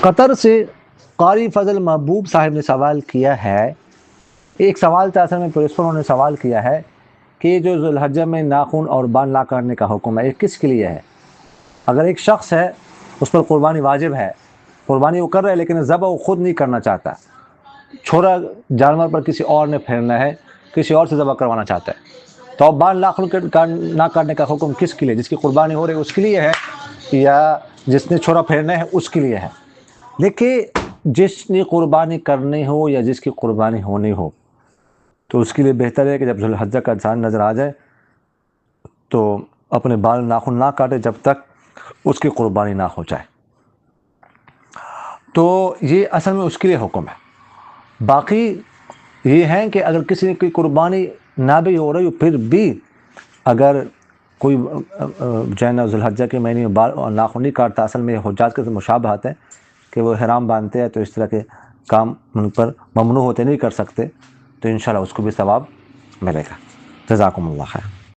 قطر سے قاری فضل محبوب صاحب نے سوال کیا ہے، ایک سوال تھا اصل میں، پھر اس پر انہوں نے سوال کیا ہے کہ یہ جو ذو الحجہ میں ناخن اور بال نہ کاٹنے کا حکم ہے یہ کس کے لیے ہے؟ اگر ایک شخص ہے اس پر قربانی واجب ہے، قربانی وہ کر رہا ہے لیکن ذبح وہ خود نہیں کرنا چاہتا، چھوڑا جانور پر کسی اور نے پھیرنا ہے، کسی اور سے ذبح کروانا چاہتا ہے، تو اب بال ناخن نہ کاٹنے کا حکم کس کے لیے؟ جس کی قربانی ہو رہی ہے اس کے لیے ہے یا جس نے چھوڑا پھیرنا ہے اس کے لیے ہے؟ دیکھیے، جس نے قربانی کرنی ہو یا جس کی قربانی ہونی ہو تو اس کے لیے بہتر ہے کہ جب ذو الحجہ کا چاند نظر آ جائے تو اپنے بال ناخن نہ کاٹے جب تک اس کی قربانی نہ ہو جائے۔ تو یہ اصل میں اس کے لیے حکم ہے۔ باقی یہ ہے کہ اگر کسی کی قربانی نہ بھی ہو رہی ہو پھر بھی اگر کوئی جو ہے نا ذو الحجہ کے مہینے میں بال اور ناخن نہیں کاٹتا، اصل میں حجاج کے مشابہت ہے کہ وہ احرام باندھتے ہیں تو اس طرح کے کام ان پر ممنوع ہوتے نہیں کر سکتے، تو انشاءاللہ اس کو بھی ثواب ملے گا۔ جزاکم اللہ خیر۔